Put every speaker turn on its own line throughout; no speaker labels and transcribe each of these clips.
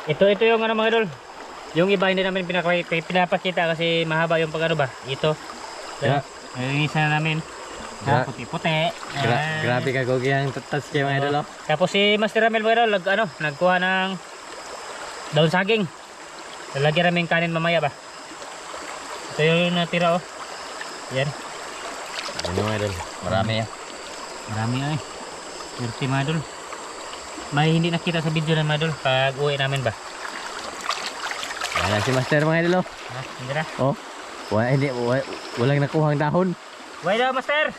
Ito yung ano mga idol. Yung iba hindi namin pinapakita kasi mahaba yung pag ano ba. Ito.
Yeah.
Yung isa na namin. Puti-puti.
Grabe ka gogi ang touch kay mga idol.
Tapos si Master Ramel mga idol, nagkuha ng daun saging. Lalagyan namin kanin mamaya ba. Ito yung natira oh. Yan.
Ano mga idol? Marami yan.
Marami ay. Swerte mga idol. May hindi nakita sa video na mga idol pag uwi namin ba.
Wala si Master mga idol.
Ha? Hindi na.
Oh. Walang nakuhang dahon.
Uwi daw Master.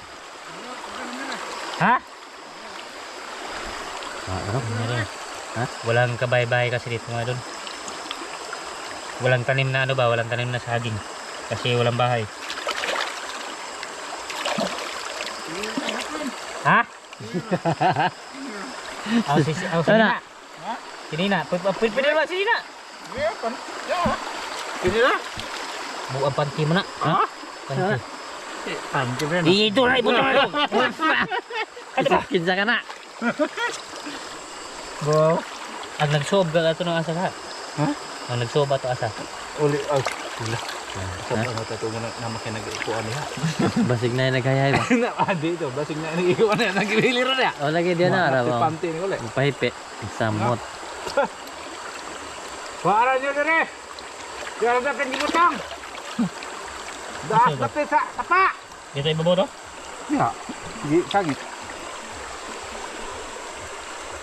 Ha?
Ano? Ha?
Walang kabay-bay kasi dito mga idol. Walang tanim na ano ba, walang tanim na saging. Kasi walang bahay. Ha? Sinina. Sinina. Pwede naman sinina.
Pwede na?
Buang panty mo na.
Ha?
Panty.
Panty ba na?
Ito na, ibuto na.
Kinsa ka na.
Wow.
Ang nagsob ka ito ng asa ka.
Ha?
Ang nagsob ito asa.
Uli, sila. Sa mga tatungo na makinag-ikuan niya.
Basig na yung naghayay ba?
Dito, basig na nag-ikuan niya. Nag-ibili rin niya.
O lagi diyan na araw.
Panty ni uli.
Pahipi. Samot.
Wala nyo na rin. Kaya natin gibutang. Daas natin sa tapa.
Dito ibabaw to?
Ya, sagit.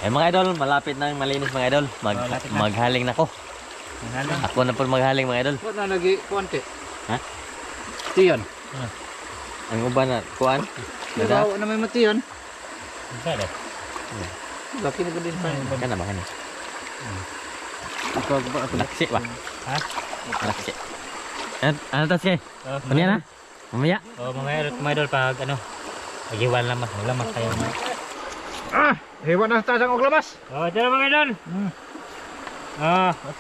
Eh mga idol, malapit na malinis mga idol.
Malapit na.
Maghaling na ko. Ako na po maghaling mga idol.
Ba't na nag-kuante?
Ha?
Tiyon.
Ang uban na kuan.
Nagawa na may matiyon.
Kada.
Laki na ko din pa.
Kana ba kana?
Ito ba ako
Laksi ba?
Ha?
Laksi. Ano tas kay? Ano yan ha? Mamaya.
Oh, mga idol pag magiwan lang mas. Wala mas kayo.
Hewan na tasang oglamas.
Oh, ito na mga idol.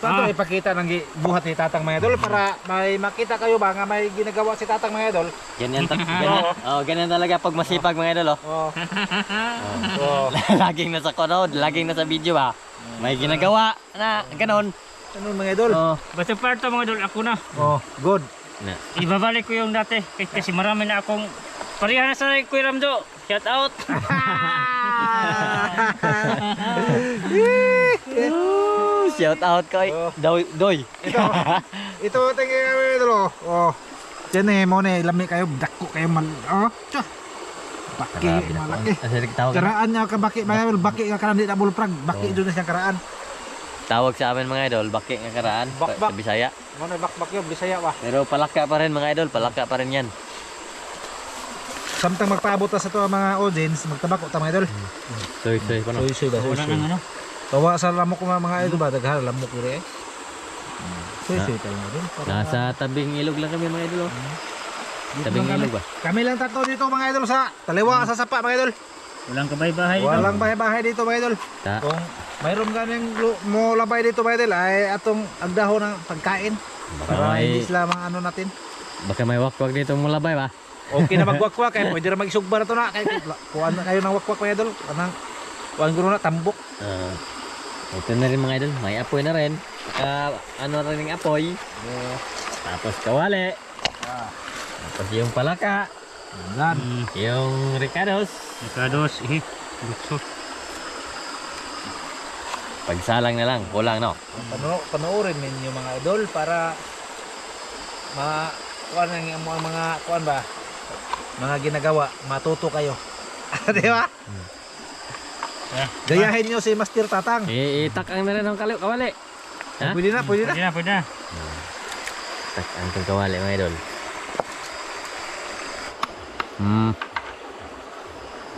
Paano ipakita ng buhat ni Tatang mga idol para may makita kayo ba nga may ginagawa si Tatang mga idol?
Ganyan ganyan. Oh, ganyan talaga pag masipag mga idol oh. Laging nasa konood, laging nasa video ba. May ginagawa na ganon.
Ano mga idol?
Basta part mga idol ako na.
Good.
Ibabalik ko yung dati kasi marami na akong pareha na sa Kuya Ramdo. Shout out.
Shout out kay Doy.
Ito tingin kami idol oh. Diyan mo na lami kayo dako kayo mal. Tsa. Baki malaki.
Tawag.
Karaan niya ka baki mga idol, baki ka kanang di na bulprag, baki doon na siyang karaan.
Tawag sa amin mga idol, baki nga karaan sa Bisaya.
Mo na bakbak yun, Bisaya ba?
Pero palaka pa rin mga idol, palaka pa rin yan.
Samtang magpaabot sa to mga audience, magtabako ta mga idol.
Soy pa no.
Soy ba?
Wala nang
Bawa sa lamok mga idol ba, daghan lamok ire. Soy ta mga idol.
Nasa tabing ilog lang kami mga idol oh. Tabing ilog ba?
Kami lang tatlo dito mga idol sa taliwa sa sapa mga idol.
Walang kabay-bahay dito.
Walang bahay-bahay dito mga idol. Kung mayroon ganing mo labay dito mga idol ay atong agdahon ng pagkain. Para hindi sila mga ano natin.
Baka may wakwak dito mong labay ba?
Okay na magwakwak kay pwede ra magisugba na to na kay kuan na kayo ng wakwak mga idol. Anang kuan guro na tambok.
Ito na rin mga idol, may apoy na rin. Ano rin yung apoy. Tapos kawali. Tapos yung palaka. Yung Ricardos.
Lukso.
Pagsalang na lang, kulang no.
Panoorin ninyo mga idol para kuan ang mga kuan ba? Mga ginagawa, matuto kayo. Di ba? Gayahin niyo si Master Tatang.
Itakang na rin ang kawali. Ha?
Pwede na.
Pwede na.
Takang itong kawali mga idol.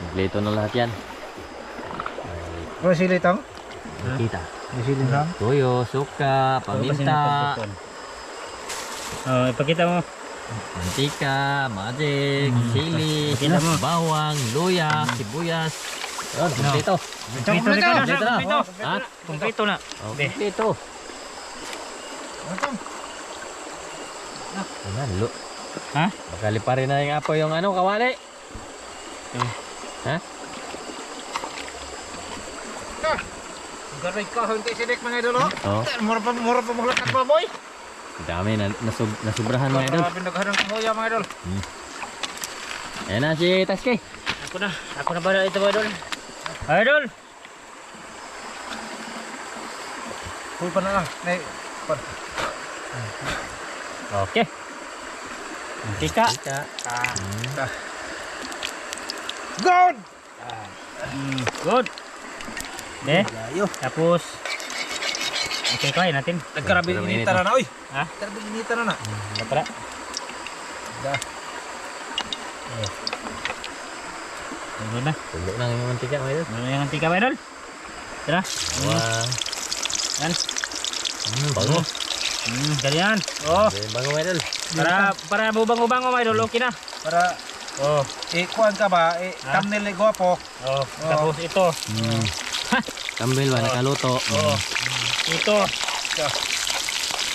Kompleto na lahat yan.
Ano sili tong?
Kita.
May sili lang.
Toyo, suka, paminta,
Ipakita mo.
mantika, magic, sili, bawang, luya, sibuyas. Yun, kompleto.
Kumpleto na.
Ha?
Kumpleto na.
Kompleto. Ayan,
Ha?
Bakali pa rin na yung apoy yung kawali. Ha?
Garay ka, hindi sidik mga idol, oh.
Oh,
Mura pa maglakat ba, boy?
dami na nasubrahan mga idol.
Grabe naghanang kuya mga idol.
Ayan na si Taske.
Ako na ba ito idol? Idol!
Pull pa na lang.
Okay. Tika.
Good!
Good. Eh,
Layo.
tapos okay, kain natin.
Nagkarabing
Pero
inita
mainit,
na na, oy.
Ha?
Nagkarabing inita na na.
Ano pala?
Da.
Ano na?
Tulo lang yung mantika mga idol.
Ano yung antika ba idol? Tara.
Wow.
Yan.
Bango.
Ganyan. Oh,
Bango mga idol.
para bubang-ubang mga idol, okay na.
Para
Oh,
kuhan ka ba?
Ha?
Thumbnail ni gwapo.
oh, tapos ito.
Kambel ba nakaluto.
Oh, ito.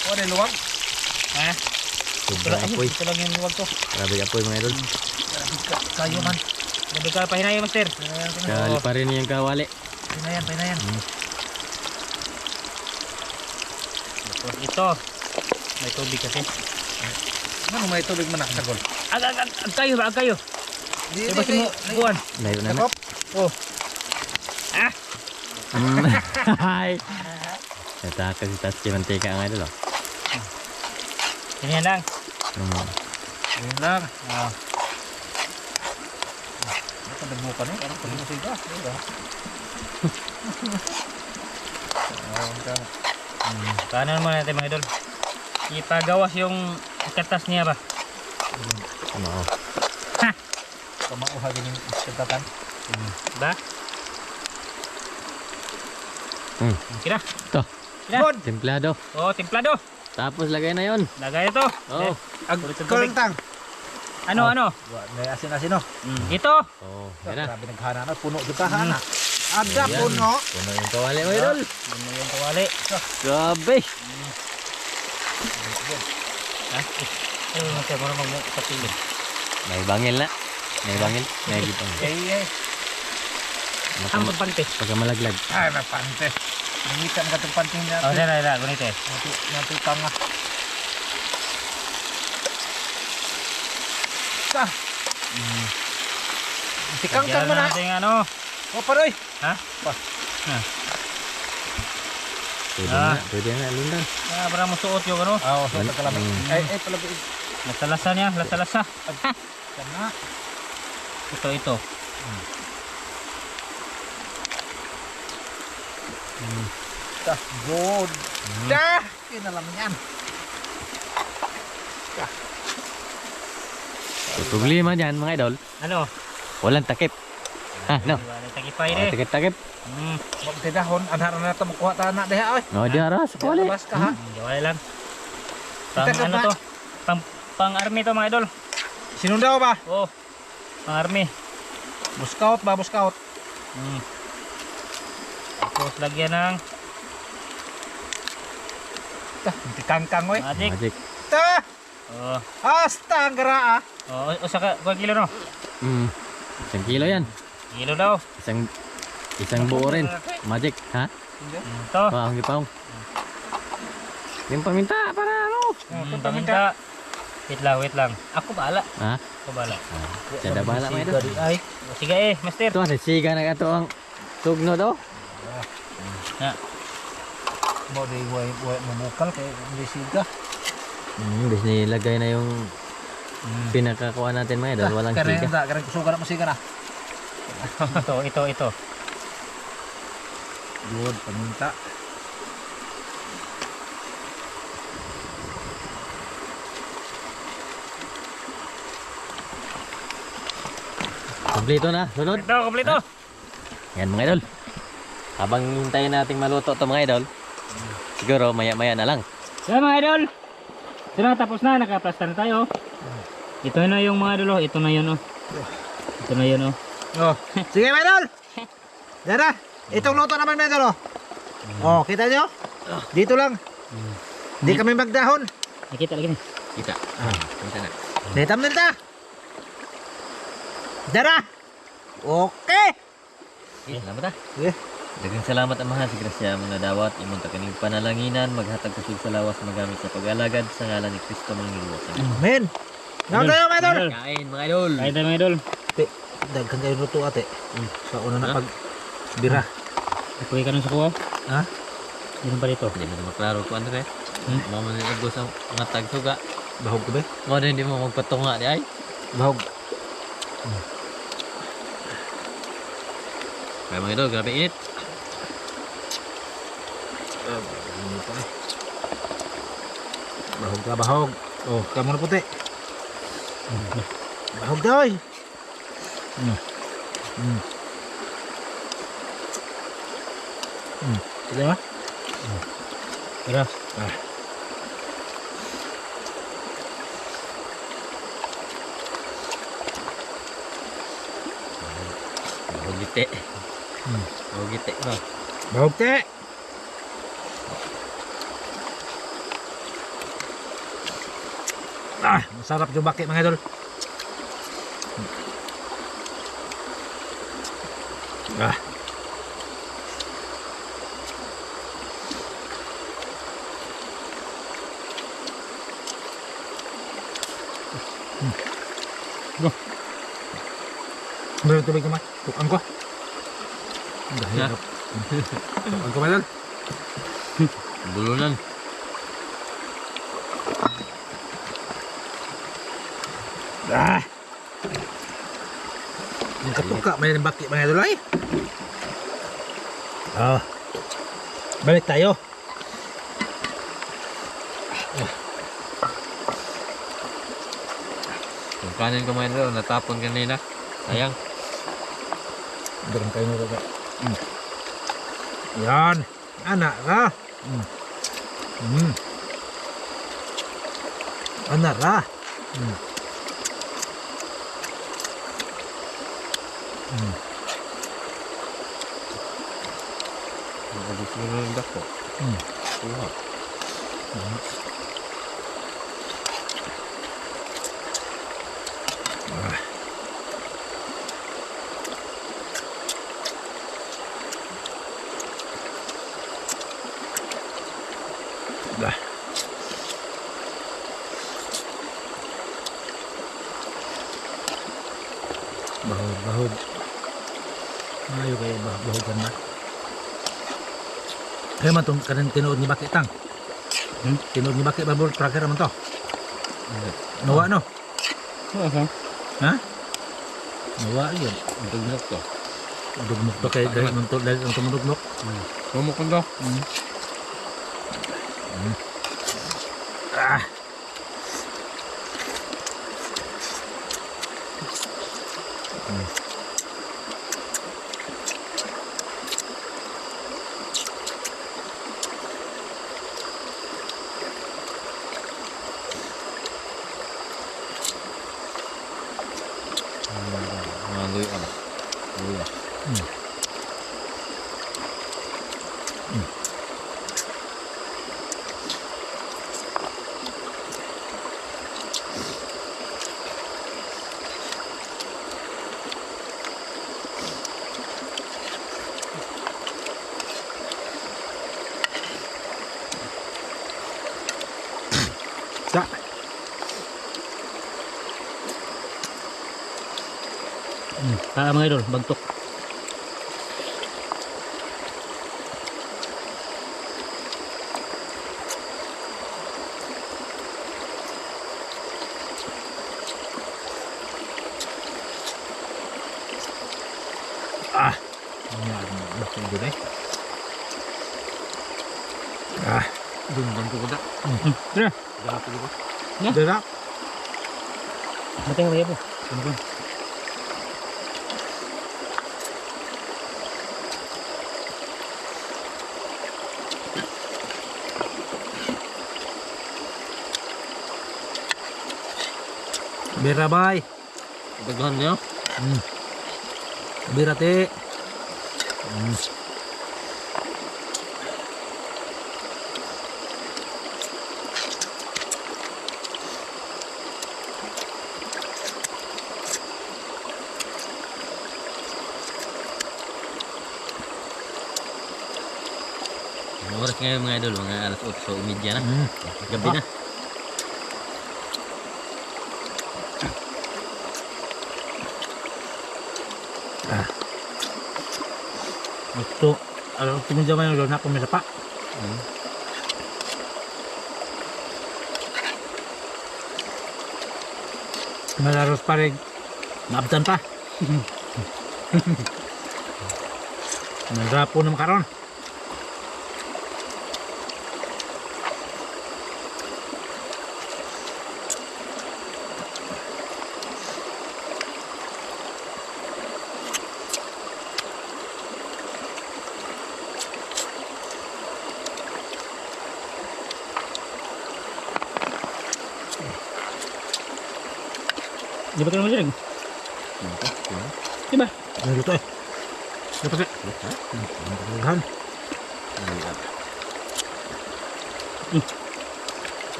Ano yung luwag?
Ha?
Sobrang apoy.
Ito lang yung luwag ko.
Grabe apoy mga idol.
Sayo man.
Sabi ka, pahinayo, master.
Kali pa rin yung kawali.
Pinayan.
Tapos ito. May tubig kasi.
Ano may tubig man nakasagol?
Ag kayo. Diba si mo, buwan?
Layo na na.
Sakop?
Oh. Ah!
Hi. Nataka si Taske mantika mga idol.
Ganyan lang.
Yun lang.
Oh.
Nakadabukan eh. Anong pag-musig ka?
Kanan mo natin mga idol. Ipagawas yung katas niya ba?
Ano oh.
Kamauha din yung iskatatan.
Ba? Kira.
Ito.
Kira.
Good!
Templado.
Oh, templado.
Tapos lagay na yon.
Lagay ito.
Oh.
Kalantang.
Ano?
May asin-asin, no?
Ito.
Oh, yan na.
Grabe naghana na. Puno kita hana. Ada puno.
Puno yung kawali mga idol.
Ano yung kawali?
Grabe.
Ha? Ano na siya? Marunong mo patilin.
May bangil na. May bangil. May gitang.
Ang pagpante.
Pagka malaglag.
Ay, may pante. Nangitan ka itong panting
Oh,
natin.
dala. Gunit eh.
Natutang nga. Sikang-kang mo na.
Natin yung ano.
O, paroy.
Ha?
Pwede
Ah.
na. Pwede na. Lindan.
Para mo suot yung ano.
Oo, so pagkalamig. Ay, pala.
Lasa-lasa niya. Lasa-lasa.
Kana.
Ito.
Good. Dah. Kinalam yan.
Problema dyan mga idol.
Ano?
Walang takip. Ha, no.
Wala takipay
Oh,
rin.
takip-takip.
Huwag tidahon. Anhara na ito makuha tayo na. Deha, oy.
No, di aras. Kawali.
Labas ka, ha?
Wala lang. Pang
Ito,
ano
ba?
to? Pang army to mga idol.
Sinundaw ba?
Oh. Pang army.
Buskaut ba? Buskaut.
Tapos lagyan ng
Kangkang, oy.
magic.
Magic.
Ta!
Oh.
Hasta ang gara, ah.
Oh, usa ka 1 kilo no.
1 kilo yan.
Kilo daw.
Isang buo rin. Magic. Ha?
Ito.
Paong gipawong. Yung paminta para ano?
Paminta. Wait lang. Ako bahala.
Ha?
Ako bahala.
Siya na bahala mga idol.
Ay.
Sige master.
Ito kasi siga na ito ang tugno daw.
Na.
Mo di way mamukal kay hindi siga.
Bis nilagay na yung pinakakuha natin mga idol. Walang
Karen
siga.
ta, karen sugar mo siga na.
Ito.
Good, paminta.
Kompleto na. Sunod.
Kompleto.
Yan mga idol. Habang hintayin nating maluto ito mga idol. Siguro maya-maya na lang.
Yan mga idol. Ito na, tapos na. Nakaplasta na tayo. Ito na yung mga idol. Ito na yun. Ito na yun.
Oh. Sige, Medol. Dara. Itong luto naman, Medol. Oh, kita nyo? Dito lang. Di kami magdahon.
Nakita lagi ni.
Kita. Kita na.
Netam nilta. Dara. Okay.
Salamat ah.
Sige.
Daghang salamat ang mahal sa grasya mga dawat imong kaning panalanginan maghatag kusog sa lawas magamit sa pag-alagad sa ngalan ni Kristo Manginluwas.
Men. Ngaw tayo mga idol.
Kain mga idol.
Kain tayo mga idol.
Te, daghan kayo luto ate. Sa una na pag bira.
Ikuha ka nun sa kuha.
Ha?
Meron pa dito.
Hindi mo na maklaro ko ano kaya. Mo man ni ubos ang mga tagsuga.
Bahog ko ba?
Mo din hindi mo magpatunga di ay.
Bahog.
Kaya mga idol, grabe init.
Bahog ka, bahog. Oh, kamu na puti. Bahog daw eh. Sige ba?
Tara.
Bahog gite. Bahog gite ba?
Bahog te. Masarap yung baki mga idol.
Go.
Meron tubig naman. Tukan ko.
Ya.
Tukan ko mga idol.
Bulunan.
Yung katuka, may baki mga idol ay. Balik tayo.
Yung kanin ko mga idol, natapon kanina. Sayang.
Daram kayo nito. Yan. Anak ka. Anak ka.
Abis mo na ng dako. Tuha.
Dah. Bahog. Ayo kayo bahogan na. Kaya man itong kanang tinuod ni Baki tang. Tinuod ni Baki babor tracker naman to. Nawa no? Ha? Nawa yun.
Dugmok to.
Dugmok to kay dahil man to dahil ang tumudugmok.
Dugmok to. Maluy ka ba? Maluy ba?
Sa.
Mga idol, bagtok.
Yan, Baki din eh.
Dunggan ko kuda.
Tara.
Dapat ko ba?
Dara.
Matay ko po.
Bira bay.
Daghan niya.
Bira te.
ngayon mga idol, mga alas 8:30 na. Gabi na.
Ito, alam ko mo dyan yung na kung may sapa. Malaros pa rin. Maabdan pa. Nagrapo na makaroon.
Di ba ito naman dyan? Diba?
Ano dito eh? Ito pa Naghan.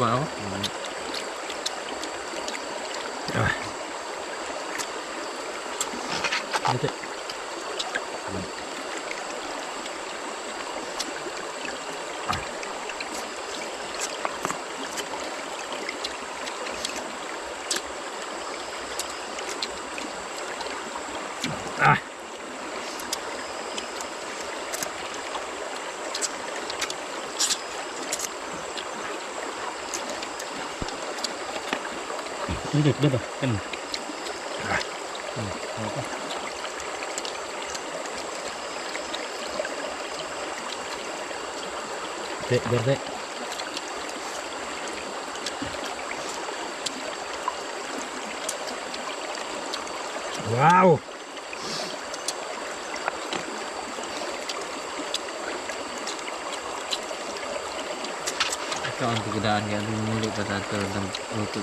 Kuha ako.
Dito.
Dito, dito. Ano?
Berde. Wow.
Ito ang tigudaan kaya muli pa sa ito ng luto.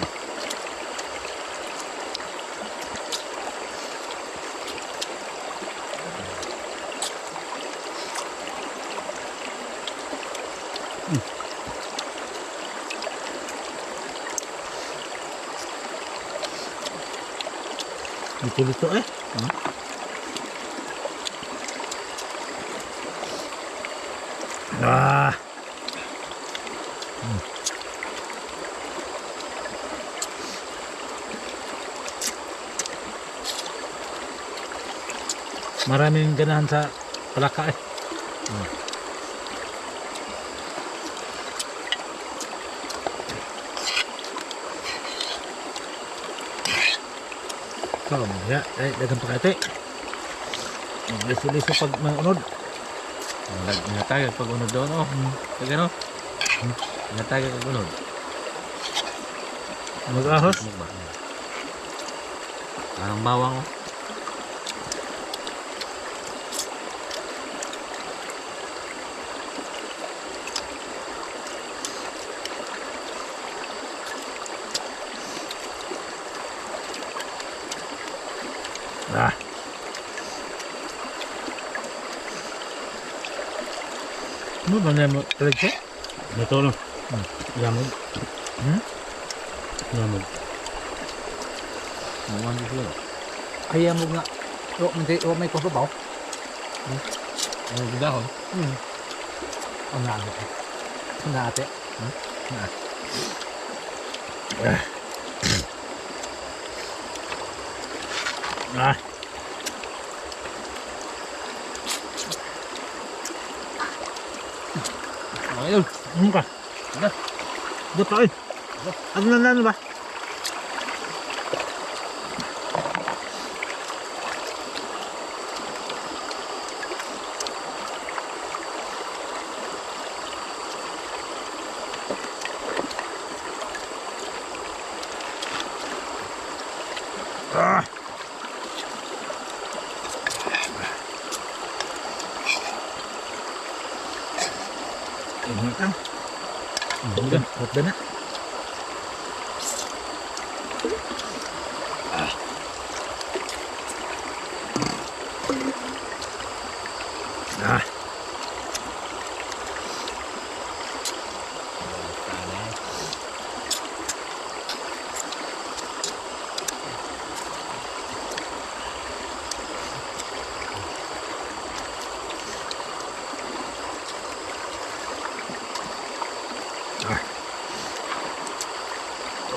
Dito eh. Ah. Maraming ganahan sa palaka eh. Kalau ya, dagang pakete. Liso-liso pag may unod.
Ngatagay pag unod doon oh. Pag ano? Ngatagay pag unod.
Mag-ahos.
Parang bawang oh.
Ah. Ano ba na mo talaga?
Ito lang. Yamog. Yamog.
Mawan di sila.
Kaya mo nga. O may kusubaw.
Ano gudahon?
Ang nga ate. Ang nga ate. Ah.
Ayun.
Ano ka? Dito eh. Ano na ba? Ah. Ini kan. Udah na. Ah.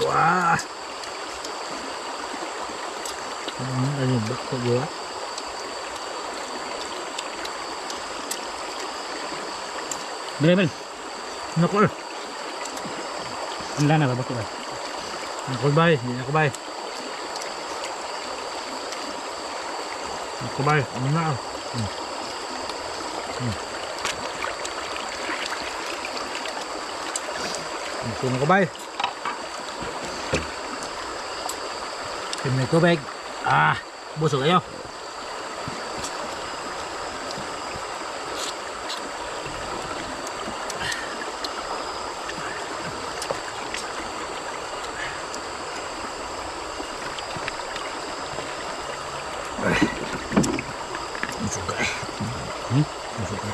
Wah. Ano ba ko gua?
Bel.
Nako.
Wala na babako ba?
Nako bay, hindi ako bay. Nako bay, ano na? Nako bay. May tubig. Busog kayo. Busog ka eh. Busog ka.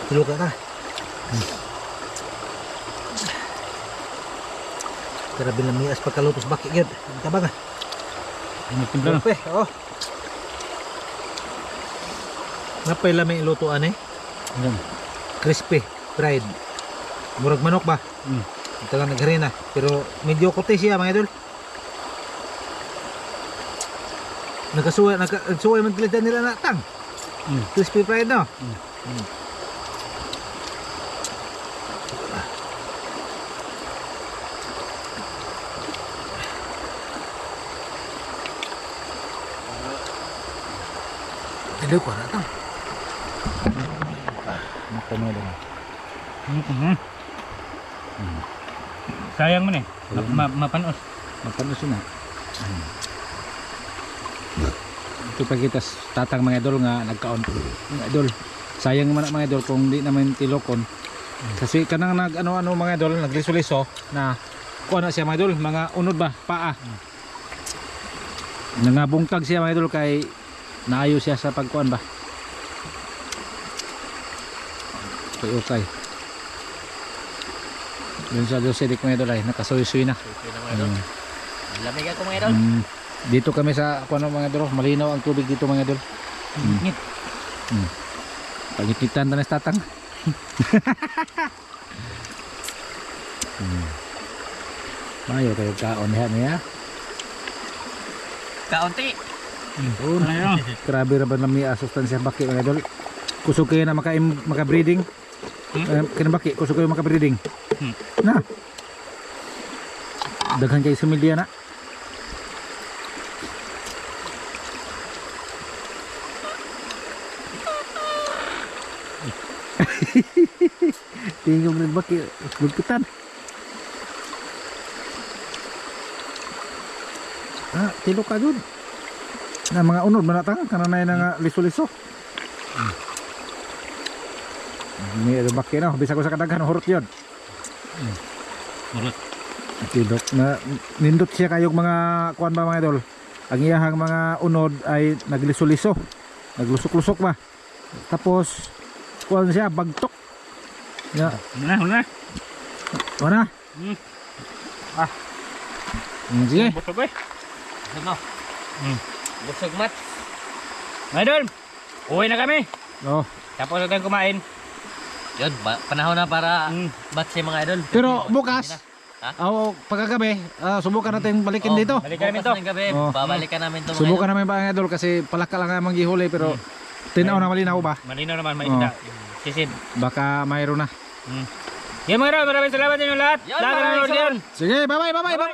Tulog ka na. Kaya bilang mias pagkalutos bakit yun. Tabang ah.
Timpla na.
Oh. Napay lamang ilutuan eh.
Ayan.
Crispy, fried. Murag manok ba? Ito lang nagharina. Pero medyo kote siya mga idol. Nagsuway man tilitan nila na tang. Crispy fried no? Tidak ko na tang. Makamay lang.
Sayang mo ni. Mapanos.
Mapanos na. Ito pa kita tatang mga idol nga nagkaon. Mga idol, sayang man mga idol kung di naman tilokon. Kasi kanang nag ano mga idol, nagliso-liso na kuha na siya mga idol, mga unod ba, paa. Nangabungkag siya mga idol kay naayo siya sa pagkuan ba. Okay. Yun sa Dosidik mga idol ay nakasuy-suy na.
Lamig ako mga idol.
Dito kami sa kuno mga idol, malinaw ang tubig dito mga idol.
Ngit.
Pagititan na sa tatang. Mayo kayo kaon niya.
Kaunti.
Grabe ra ba nami sustansya baki mga idol. Kusog kayo na maka-breeding. Kaya baki, kusog kayo maka-breeding. Na. Daghan kayo sumilya na. Tingog rin baki, lugpitan. Tilo ka dun. Na mga unod manatang kananay na nga liso-liso. Ini ada baki na, bisa ko sa kadaghan hurot yun.
Hurot.
Tilok na nindot siya kayong mga kuan ba mga idol. Ang iyahang mga unod ay nagliso-liso. Naglusok-lusok ba. Tapos kuan siya bagtok. Ya,
Wala.
mana? Sige.
Busog eh.
Busog no? Busog mat.
Mga idol, uwi na kami.
Oh.
Tapos na tayong kumain.
Yun, panahon na para batsi mga idol.
Pero bukas,
Ha?
pagkagabi, subukan natin balikin dito.
Balikan namin to.
Bukas ng gabi,
Oh.
babalikan namin to mga
Subukan
idol.
namin mga idol kasi palaka lang namang gihuli pero tinaw na malinaw ba?
Malinaw naman, may isda. Sisid.
Baka mayroon na.
Yan mga idol, maraming salamat sa inyo lahat.
Yan,
Lahat na
maraming
nanonood yan.
Sige, bye-bye.